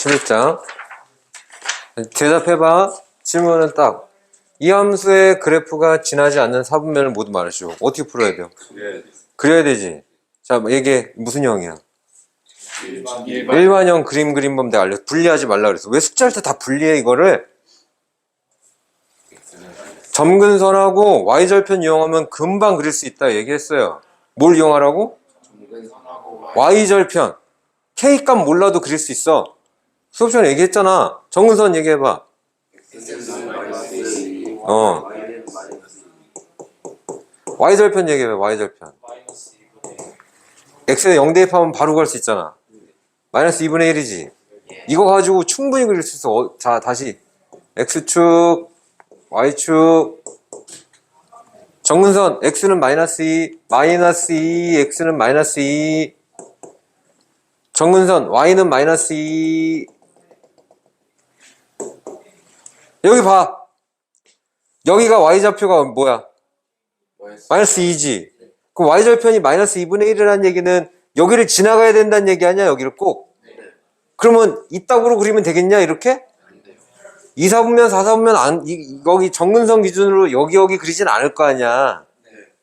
11장. 대답해봐. 질문은 딱. 이 함수의 그래프가 지나지 않는 사분면을 모두 말해주고. 어떻게 풀어야 돼요? 그려야 되지. 자, 얘기해. 무슨 형이야? 일반형 그림 그림법 내가 알려. 분리하지 말라 그랬어. 왜 숙제할 때 다 분리해, 이거를? 점근선하고 Y절편 이용하면 금방 그릴 수 있다 얘기했어요. 뭘 이용하라고? Y절편. K값 몰라도 그릴 수 있어. 수업 시간에 얘기했잖아. 점근선 얘기해봐. Y절편 얘기해봐. Y절편. X에 0 대입하면 바로 갈 수 있잖아. 마이너스 2분의 1이지. 이거 가지고 충분히 그릴 수 있어. 자, 다시. X축, Y축. 정근선 X는 마이너스 2, 마이너스 2, X는 마이너스 2. 정근선 Y는 마이너스 2. 여기 봐. 여기가 Y좌표가 뭐야? 마이너스 2지. 그럼 Y절편이 마이너스 2분의 1이라는 얘기는 여기를 지나가야 된다는 얘기 아니야? 여기를 꼭. 그러면 이따구로 그리면 되겠냐? 이렇게? 2, 4분면, 4, 4분면 여기 정근선 기준으로 여기 그리진 않을 거 아니야.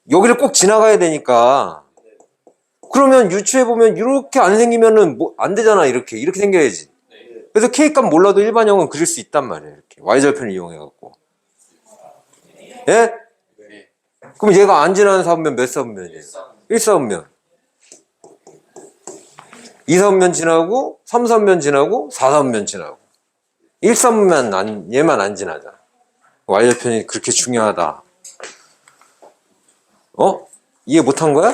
여기를 꼭 지나가야 되니까. 그러면 유추해보면 이렇게 안 생기면은 안 되잖아. 이렇게 생겨야지. 그래서 K값 몰라도 일반형은 그릴 수 있단 말이에요. 이렇게 Y절편을 이용해갖고. 예? 그럼 얘가 안 지나는 사분면 몇 사분면이에요? 1사분면. 2사분면 지나고 3사분면 지나고 4사분면 지나고 1사분면 얘만 안 지나잖아. Y절편이 그렇게 중요하다. 이해 못한 거야?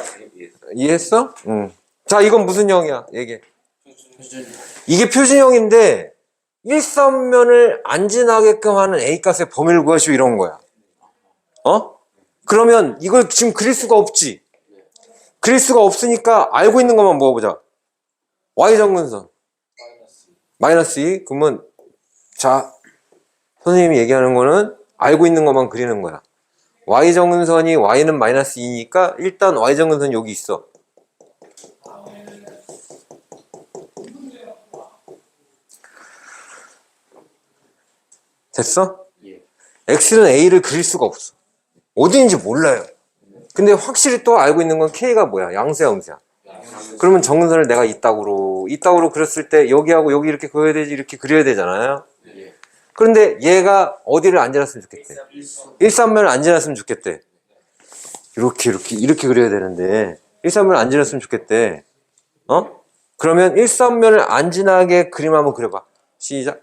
이해했어? 응. 자, 이건 무슨 형이야? 얘기해. 이게 표준형인데 1사분면을 안 지나게끔 하는 A값의 범위를 구하시오 이런 거야. 그러면 이걸 지금 그릴 수가 없지. 그릴 수가 없으니까 알고 있는 것만 모아보자. Y정근선 마이너스 2. 그러면 자, 선생님이 얘기하는 거는 알고 있는 것만 그리는 거야. Y정근선이 Y는 마이너스 2니까 일단 Y정근선 여기 있어. 됐어? X는 A를 그릴 수가 없어. 어디인지 몰라요. 근데 확실히 또 알고 있는 건 K가 뭐야? 양수야, 음수야? 그러면 정근선을 내가 이따구로 그렸을 때 여기하고 여기 이렇게 그려야 되지, 이렇게 그려야 되잖아요. 그런데 얘가 어디를 안 지났으면 좋겠대? 1사분면을 안 지났으면 좋겠대. 이렇게 그려야 되는데 1사분면을 안 지났으면 좋겠대. 그러면 1사분면을 안 지나게 그림 한번 그려봐. 시작.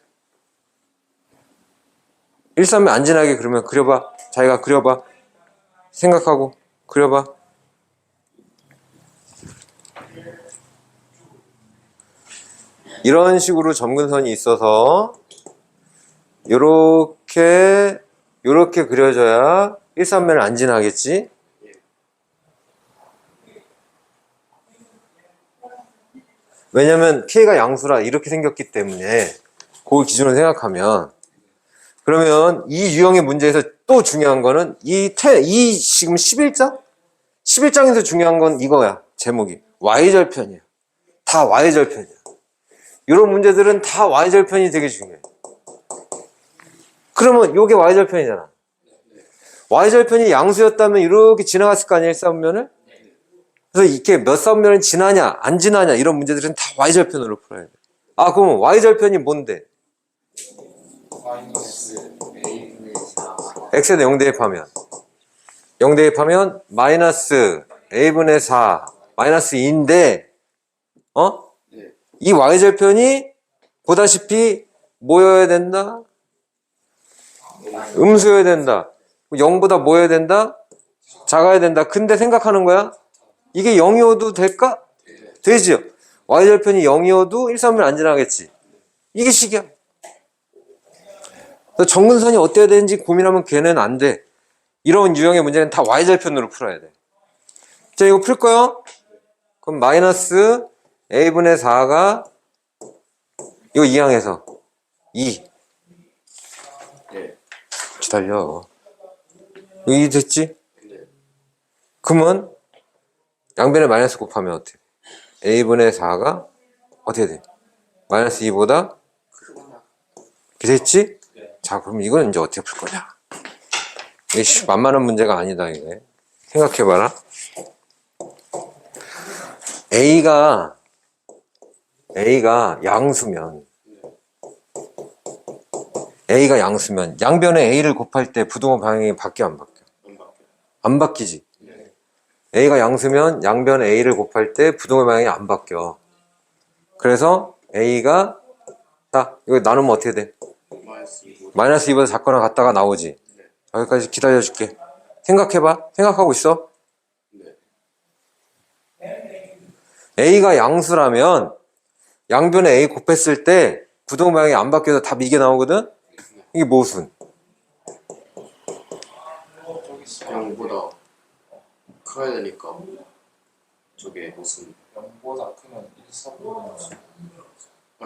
1사분면 안 지나게 그러면 그려봐. 자기가 그려봐. 생각하고 그려봐. 이런 식으로 점근선이 있어서 요렇게 그려져야 1사분면을 안 지나겠지. 왜냐면 K가 양수라 이렇게 생겼기 때문에 그걸 기준으로 생각하면, 그러면 이 유형의 문제에서 또 중요한 거는 이 지금 11장에서 중요한 건 이거야. 제목이 Y절편이야. 다 Y절편이야. 이런 문제들은 다 Y절편이 되게 중요해. 그러면 요게 Y절편이잖아. Y절편이 양수였다면 이렇게 지나갔을 거 아니야, 1사분면을? 그래서 이렇게 몇 사분면을 지나냐 안 지나냐 이런 문제들은 다 Y절편으로 풀어야 돼. 그러면 Y절편이 뭔데? X에 0 대입하면 마이너스 A분의 4 마이너스 2인데 이 Y절편이 보다시피 뭐여야 된다? 음수여야 된다. 0보다 뭐여야 된다? 작아야 된다. 근데 생각하는 거야, 이게 0이어도 될까? 되죠. Y절편이 0이어도 1사분면 안 지나겠지. 이게 식이야. 정근선이 어때야 되는지 고민하면 걔는 안 돼. 이런 유형의 문제는 다 Y절편으로 풀어야 돼. 자, 이거 풀 거요? 그럼 마이너스 A분의 4가 이거 2항에서 2. 기다려. 여기 됐지? 그러면 양변에 마이너스 곱하면 어떻게 돼? A분의 4가 어떻게 돼? 마이너스 2보다 됐지? 자, 그럼 이건 이제 어떻게 풀 거냐? 이게 만만한 문제가 아니다, 이게. 생각해봐라. A가 양수면, 양변에 A를 곱할 때 부동호 방향이 바뀌어, 안 바뀌어? 안 바뀌지. A가 양수면 양변에 A를 곱할 때 부동호 방향이 안 바뀌어. 그래서 A가, 자, 이거 나누면 어떻게 돼? 마이너스 2보다 작거나 같다가 나오지. 여기까지 기다려줄게. 생각해봐. 생각하고 있어. A가 양수라면 양변에 A 곱했을 때 부동호 방향이 안 바뀌어서 답이 이게 나오거든? 이게 무슨? 0보다 커야 되니까 저게 무슨 0보다 크면 1, 3보다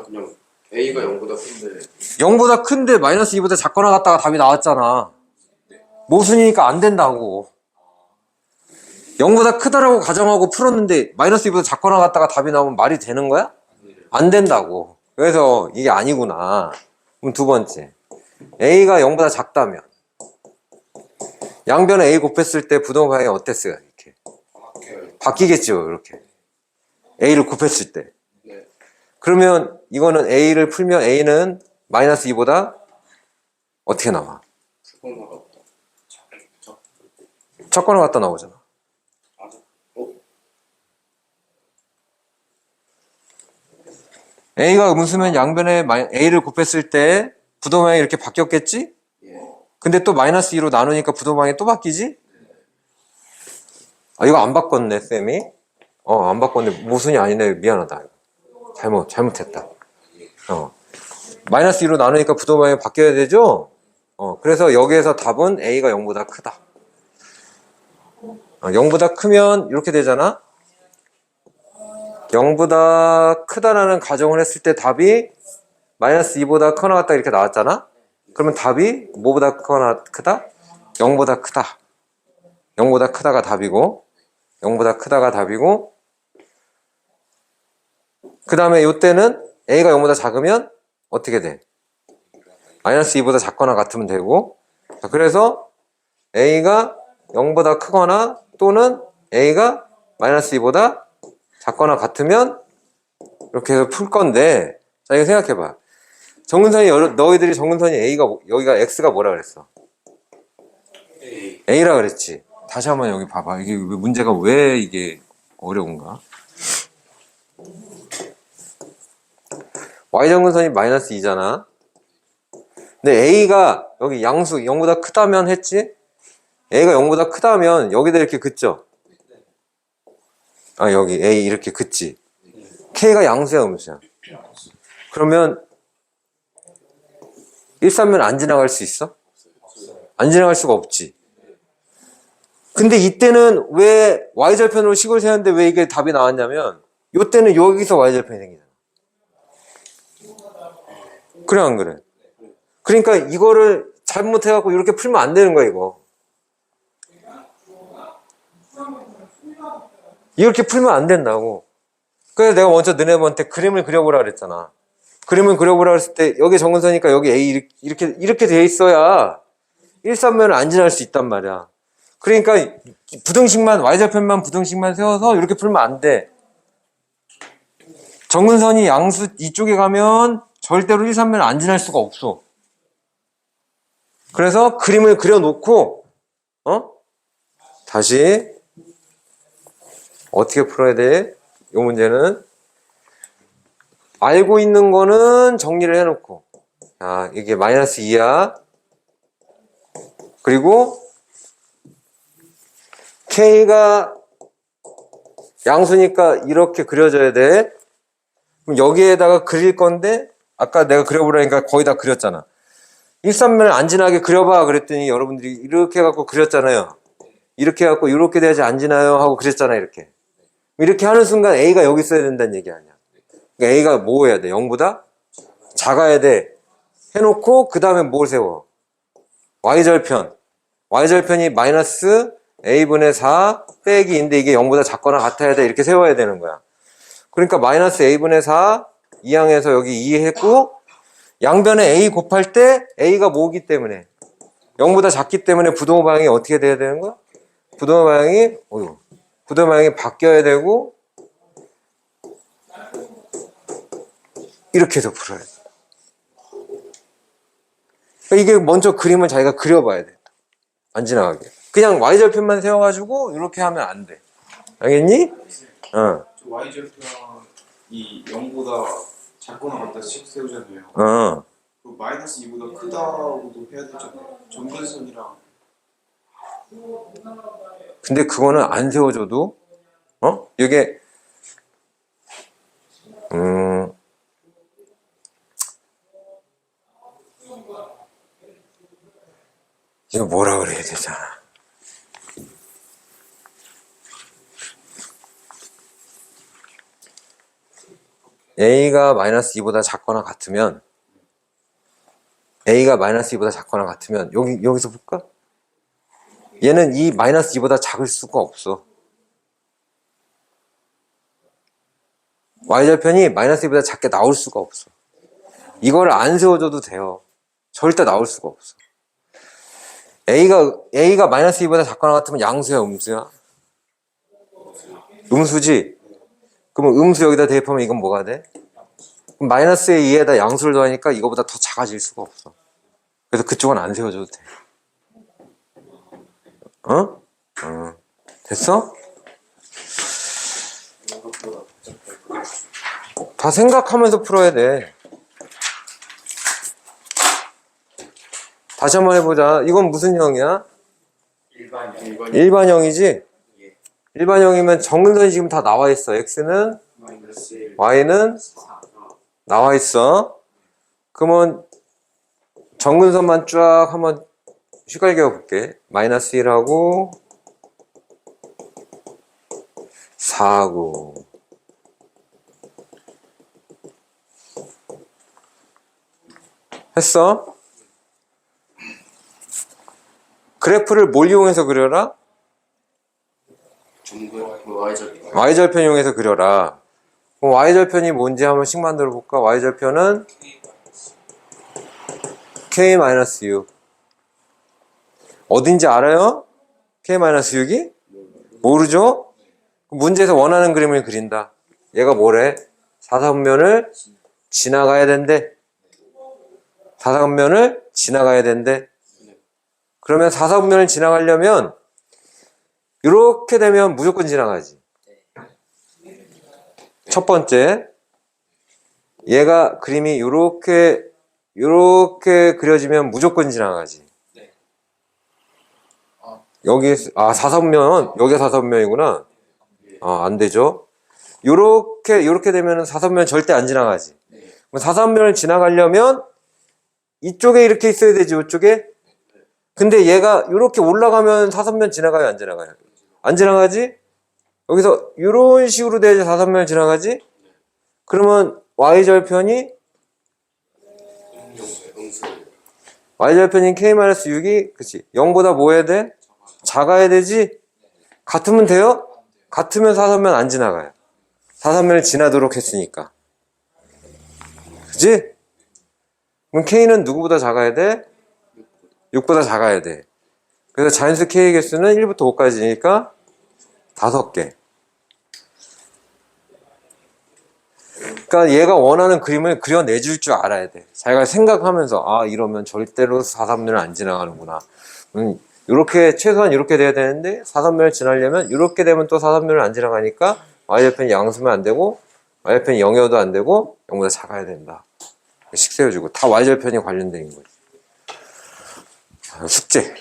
그냥 A가 0보다 큰데 0보다 큰데 마이너스 2보다 작거나 같다가 답이 나왔잖아. 모순이니까 안 된다고. 0보다 크다라고 가정하고 풀었는데 마이너스 2보다 작거나 같다가 답이 나오면 말이 되는 거야? 안 된다고. 그래서 이게 아니구나. 그럼 두 번째, A가 0보다 작다면 양변에 A 곱했을 때 부동호 방향이 어땠어요? 이렇게 바뀌겠죠. 이렇게 A를 곱했을 때. 네. 그러면 이거는 A를 풀면 A는 마이너스 2보다 어떻게 나와? 크거나 같다. 작거나 같다 나오잖아. A가 음수면 양변에 A를 곱했을 때 부동호 방향이 이렇게 바뀌었겠지? 예. 근데 또 마이너스 2로 나누니까 부동호 방향이 또 바뀌지? 아, 이거 안 바꿨네, 쌤이. 안 바꿨네. 모순이 아니네. 미안하다. 잘못했다. 마이너스 2로 나누니까 부동호 방향이 바뀌어야 되죠? 그래서 여기에서 답은 A가 0보다 크다. 0보다 크면 이렇게 되잖아? 0보다 크다라는 가정을 했을 때 답이 마이너스 2보다 크거나 같다 이렇게 나왔잖아? 그러면 답이 뭐보다 크거나 크다? 0보다 크다. 0보다 크다가 답이고 0보다 크다가 답이고 그 다음에 이때는 A가 0보다 작으면 어떻게 돼? 마이너스 2보다 작거나 같으면 되고 자, 그래서 A가 0보다 크거나 또는 A가 마이너스 2보다 작거나 같으면 이렇게 해서 풀 건데 자 이거 생각해봐. 정근선이 너희들이 정근선이 A가 여기가 X가 뭐라 그랬어? A라 그랬지. 다시 한번 여기 봐봐. 이게 문제가 왜 이게 어려운가? Y정근선이 마이너스 2잖아. 근데 A가 여기 양수 0보다 크다면 했지? A가 0보다 크다면 여기다 이렇게 긋죠? 여기 A 이렇게 긋지? K가 양수야, 음수야? 그러면 1, 3면 안 지나갈 수 있어? 안 지나갈 수가 없지. 근데 이때는 왜 Y절편으로 식을 세웠는데 왜 이게 답이 나왔냐면 이때는 여기서 Y절편이 생기잖아. 그래 안 그래? 그러니까 이거를 잘못해갖고 이렇게 풀면 안 되는 거야 이거. 이렇게 풀면 안 된다고. 그래서 내가 먼저 너네한테 그림을 그려보라 그랬잖아. 그림을 그려보라 그랬을 때 여기 정근선이니까 여기 A 이렇게 돼 있어야 1, 3면을 안 지날 수 있단 말이야. 그러니까 부등식만 Y절편만 부등식만 세워서 이렇게 풀면 안 돼. 정근선이 양수 이쪽에 가면 절대로 1, 3면을 안 지날 수가 없어. 그래서 그림을 그려놓고 다시 어떻게 풀어야 돼? 이 문제는 알고 있는 거는 정리를 해놓고 이게 마이너스 2야. 그리고 K가 양수니까 이렇게 그려져야 돼. 그럼 여기에다가 그릴 건데 아까 내가 그려보라니까 거의 다 그렸잖아. 1, 3면을 안 지나게 그려봐 그랬더니 여러분들이 이렇게 해갖고 그렸잖아요. 이렇게 해갖고 이렇게 돼야지 안 지나요 하고 그랬잖아. 이렇게 하는 순간 A가 여기 있어야 된다는 얘기 아니야. 그러니까 A가 뭐 해야 돼? 0보다 작아야 돼. 해놓고 그 다음에 뭘 세워? Y절편. Y절편이 마이너스 A분의 4 빼기 인데 이게 0보다 작거나 같아야 돼. 이렇게 세워야 되는 거야. 그러니까 마이너스 A분의 4 이항에서 여기 2 했고 양변에 A 곱할 때 A가 뭐기 때문에 0보다 작기 때문에 부동호 방향이 어떻게 돼야 되는 거야? 부동호 방향이 바뀌어야 되고 이렇게 해서 풀어야 돼. 그러니까 이게 먼저 그림을 자기가 그려봐야 돼. 안 지나가게. 그냥 Y절편만 세워가지고 이렇게 하면 안 돼. 알겠니? 어. 저 Y절편이 0보다 작거나 같다 씩 세우잖아요. 어. 그 마이너스 2보다 크다고도 해야 되잖아요. 점근선이랑. 근데 그거는 안 세워줘도 이게 이거 뭐라 그래야 되잖아. A가 마이너스 2보다 작거나 같으면 A가 마이너스 2보다 작거나 같으면 여기서 볼까? 얘는 이 마이너스 2보다 작을 수가 없어. Y절편이 마이너스 2보다 작게 나올 수가 없어. 이걸 안 세워줘도 돼요. 절대 나올 수가 없어. A가 마이너스 2보다 작거나 같으면 양수야, 음수야? 음수지? 그러면 음수 여기다 대입하면 이건 뭐가 돼? 그럼 마이너스의 2에다 양수를 더하니까 이거보다 더 작아질 수가 없어. 그래서 그쪽은 안 세워줘도 돼. 됐어? 다 생각하면서 풀어야 돼. 다시 한번 해보자. 이건 무슨 형이야? 일반형이지? 일반형이면 정근선이 지금 다 나와 있어. X는 Y는 나와 있어. 그러면 정근선만 쫙 한번 휘갈겨 볼게. 마이너스 1하고 4하고 했어? 그래프를 뭘 이용해서 그려라? Y절편. Y절편 이용해서 그려라. 그럼 Y절편이 뭔지 한 번씩 만들어 볼까? Y절편은 K-6 어딘지 알아요? K-6이? 모르죠? 문제에서 원하는 그림을 그린다. 얘가 뭐래? 사선면을 지나가야 된대. 사선면을 지나가야 된대. 그러면 사선면을 지나가려면 이렇게 되면 무조건 지나가지. 첫 번째, 얘가 그림이 이렇게 그려지면 무조건 지나가지. 여기 사선면 여기가 사선면이구나. 안 되죠. 요렇게 되면 사선면 절대 안 지나가지. 그럼 사선면을 지나가려면 이쪽에 이렇게 있어야 되지. 이쪽에. 근데 얘가 이렇게 올라가면 사선면 지나가요, 안 지나가요? 안 지나가지? 여기서 이런 식으로 돼야지 사선면을 지나가지? 그러면 Y절편이 Y절편인 K-6이 그치 0보다 뭐 해야 돼? 작아야 되지? 같으면 돼요? 같으면 사선면 안 지나가요. 사선면을 지나도록 했으니까. 그치? 그럼 K는 누구보다 작아야 돼? 6보다 작아야 돼. 그래서 자연수 K의 개수는 1부터 5까지니까 5개. 그러니까 얘가 원하는 그림을 그려내줄 줄 알아야 돼. 자기가 생각하면서 이러면 절대로 사선면을 안 지나가는구나. 이렇게 최소한 이렇게 돼야 되는데 사선면을 지나려면 이렇게 되면 또 사선면을 안 지나가니까 Y절편이 양수면 안 되고 Y절편이 0이어도 안 되고 0보다 작아야 된다. 식 세워주고 다 Y절편이 관련된 거지. 숙제.